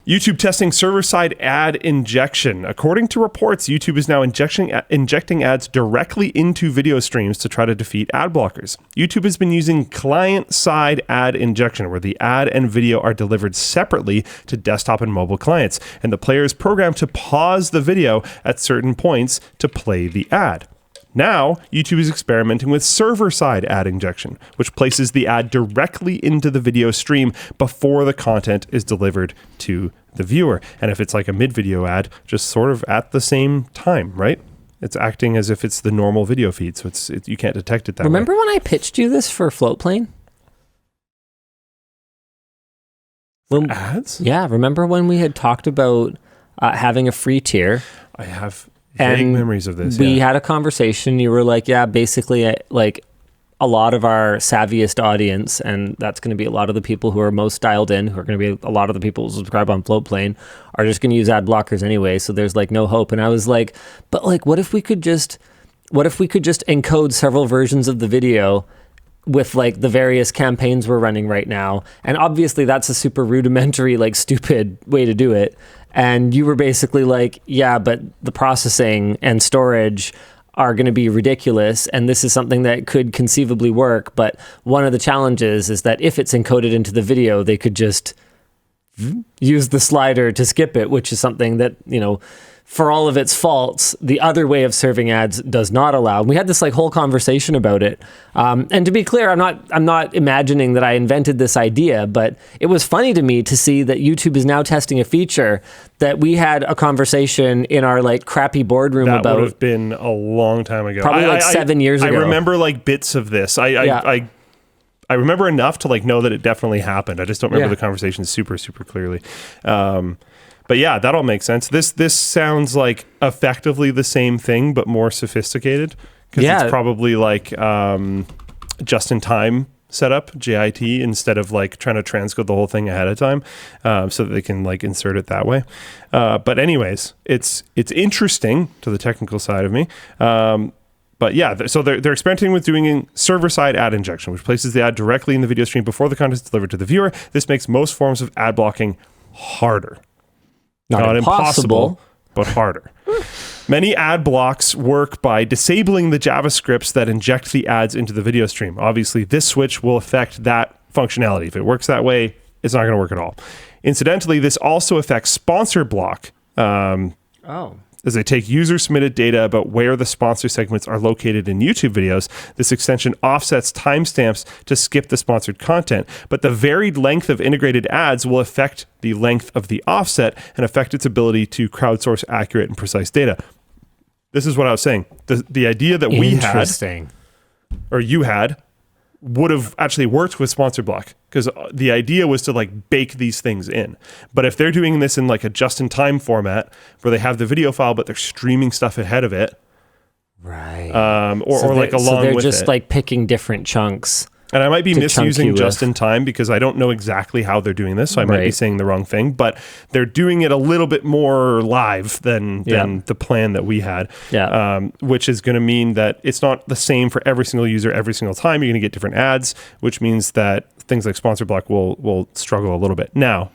YouTube testing server-side ad injection. According to reports, YouTube is now injecting ads directly into video streams to try to defeat ad blockers. YouTube has been using client-side ad injection, where the ad and video are delivered separately to desktop and mobile clients, and the player is programmed to pause the video at certain points to play the ad. Now, YouTube is experimenting with server-side ad injection, which places the ad directly into the video stream before the content is delivered to the viewer. And if it's like a mid-video ad, just sort of at the same time, right? It's acting as if it's the normal video feed, so you can't detect it that way. Remember when I pitched you this for Floatplane? Ads? Yeah, remember when we had talked about having a free tier? I have vague memories of this. We had a conversation. You were like, yeah, basically, like a lot of our savviest audience, and that's going to be a lot of the people who are most dialed in, who are going to be a lot of the people who subscribe on Floatplane, are just going to use ad blockers anyway. So there's like no hope. And I was like, but like, what if we could just encode several versions of the video with like the various campaigns we're running right now? And obviously that's a super rudimentary, like stupid way to do it. And you were basically like, yeah, but the processing and storage are going to be ridiculous. And this is something that could conceivably work. But one of the challenges is that if it's encoded into the video, they could just use the slider to skip it, which is something that, you know, for all of its faults, the other way of serving ads does not allow. We had this like whole conversation about it. And to be clear, I'm not imagining that I invented this idea, but it was funny to me to see that YouTube is now testing a feature that we had a conversation in our like crappy boardroom about. That would have been a long time ago. Probably like 7 years ago. I remember like bits of this. I remember enough to like know that it definitely happened. I just don't remember the conversation super, super clearly. But yeah, that all makes sense. This sounds like effectively the same thing, but more sophisticated. Because it's probably like just-in-time setup, JIT, instead of like trying to transcode the whole thing ahead of time, so that they can like insert it that way. But anyways, it's interesting to the technical side of me. But yeah, so they're experimenting with doing server-side ad injection, which places the ad directly in the video stream before the content is delivered to the viewer. This makes most forms of ad blocking harder. Not impossible, but harder. Many ad blocks work by disabling the JavaScripts that inject the ads into the video stream. Obviously, this switch will affect that functionality. If it works that way, it's not going to work at all. Incidentally, this also affects sponsor block. As they take user-submitted data about where the sponsor segments are located in YouTube videos. This extension offsets timestamps to skip the sponsored content, but the varied length of integrated ads will affect the length of the offset and affect its ability to crowdsource accurate and precise data. This is what I was saying. The idea that we had, or you had, would have actually worked with sponsor block, because the idea was to like bake these things in. But if they're doing this in like a just-in-time format where they have the video file but they're streaming stuff ahead of it, right? Or like along they're with just it, like picking different chunks. And I might be misusing just-in-time because I don't know exactly how they're doing this, so I might be saying the wrong thing. But they're doing it a little bit more live than the plan that we had, which is going to mean that it's not the same for every single user every single time. You're going to get different ads, which means that things like sponsor block will struggle a little bit. Now,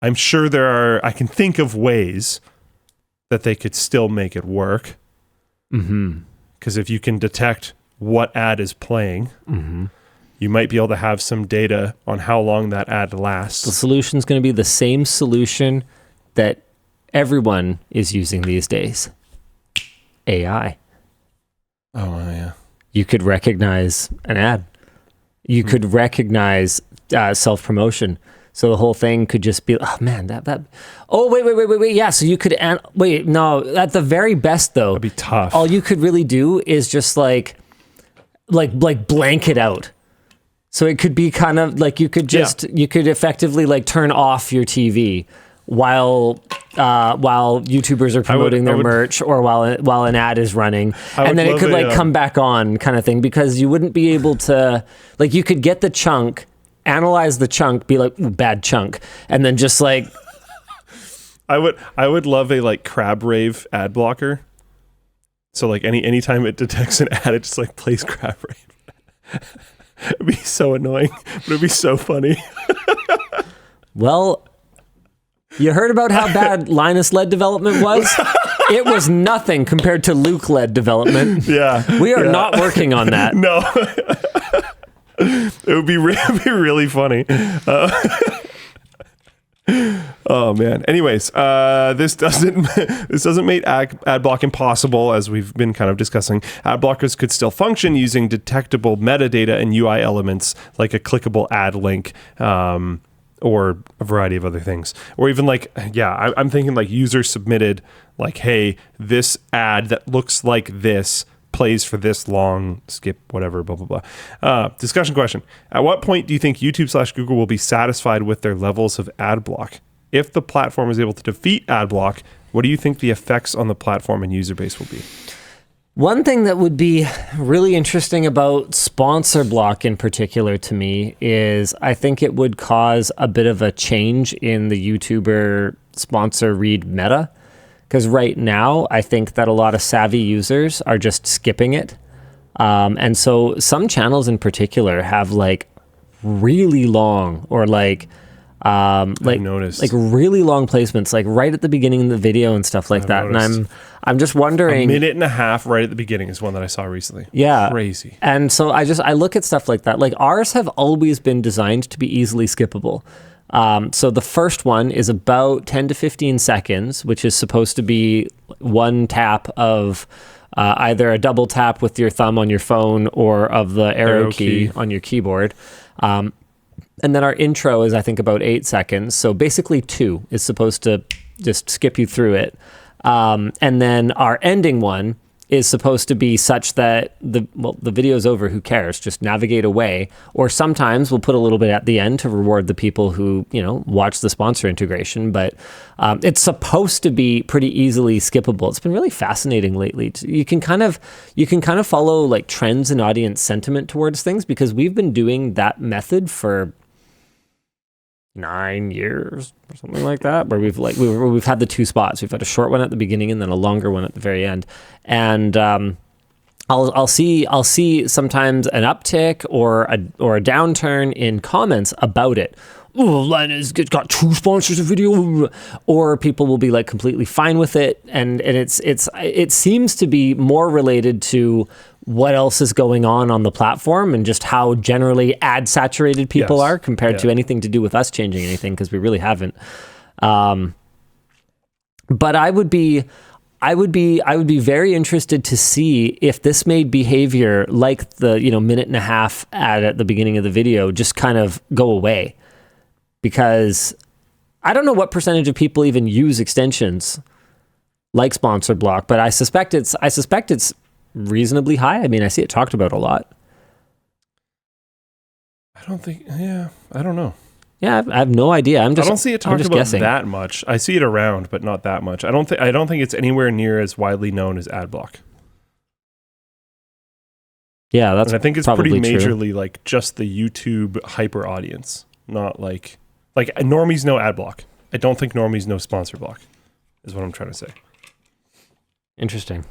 I'm sure I can think of ways that they could still make it work. Mm-hmm. Because if you can detect what ad is playing, you might be able to have some data on how long that ad lasts. The solution is going to be the same solution that everyone is using these days. AI. Oh, yeah. You could recognize an ad. You could recognize self-promotion. So the whole thing could just be, oh man, that. Oh wait. Yeah, so you could wait. No, at the very best though, that'd be tough. All you could really do is just like blank it out. So it could be kind of like you could effectively like turn off your TV while YouTubers are promoting their merch, or while an ad is running, and then it could come back on kind of thing, because you wouldn't be able to, like, you could get the chunk, analyze the chunk, be like, ooh, bad chunk, and then just like I would love a like crab rave ad blocker. So like anytime it detects an ad, it just like plays crab rave. It'd be so annoying, but it'd be so funny. Well, you heard about how bad Linus-led development was? It was nothing compared to Luke-led development. Yeah. We are not working on that. No. It would be really funny. Oh man. Anyways, this doesn't make ad block impossible, as we've been kind of discussing. Ad blockers could still function using detectable metadata and UI elements like a clickable ad link, or a variety of other things, or even like, I'm thinking like user submitted, like, hey, this ad that looks like this plays for this long, skip whatever, blah, blah, blah. Discussion question. At what point do you think YouTube/Google will be satisfied with their levels of ad block? If the platform is able to defeat ad block, what do you think the effects on the platform and user base will be? One thing that would be really interesting about sponsor block in particular to me is I think it would cause a bit of a change in the YouTuber sponsor read meta. Because right now, I think that a lot of savvy users are just skipping it. And so some channels in particular have like really long or like really long placements, like right at the beginning of the video and stuff like that. Noticed. And I'm just wondering. 1.5 minutes right at the beginning is one that I saw recently. Yeah. Crazy. And so I look at stuff like that. Like ours have always been designed to be easily skippable. So the first one is about 10 to 15 seconds, which is supposed to be one tap of either a double tap with your thumb on your phone or of the arrow key on your keyboard. And then our intro is, I think, about 8 seconds. So basically 2 is supposed to just skip you through it. And then our ending one is supposed to be such that the video's over, who cares? Just navigate away. Or sometimes we'll put a little bit at the end to reward the people who, watch the sponsor integration. But it's supposed to be pretty easily skippable. It's been really fascinating lately. You can kind of follow like trends and audience sentiment towards things, because we've been doing that method for 9 years or something like that, where we've had the 2 spots. We've had a short one at the beginning and then a longer one at the very end. And I'll see sometimes an uptick or a downturn in comments about it. Oh, Linus got 2 sponsors a video, or people will be like completely fine with it, and it seems to be more related to what else is going on the platform and just how generally ad saturated people are compared to anything to do with us changing anything, because we really haven't. But I would be very interested to see if this made behavior like the 1.5-minute ad at the beginning of the video just kind of go away. Because I don't know what percentage of people even use extensions like sponsor block, but I suspect it's reasonably high. I mean, I see it talked about a lot. I don't know. Yeah, I have no idea. I don't see it talked about guessing that much. I see it around, but not that much. I don't think it's anywhere near as widely known as ad block. Yeah, and I think it's pretty majorly true. Like just the YouTube hyper audience, not like normies know ad block. I don't think normies know sponsor block, is what I'm trying to say. Interesting.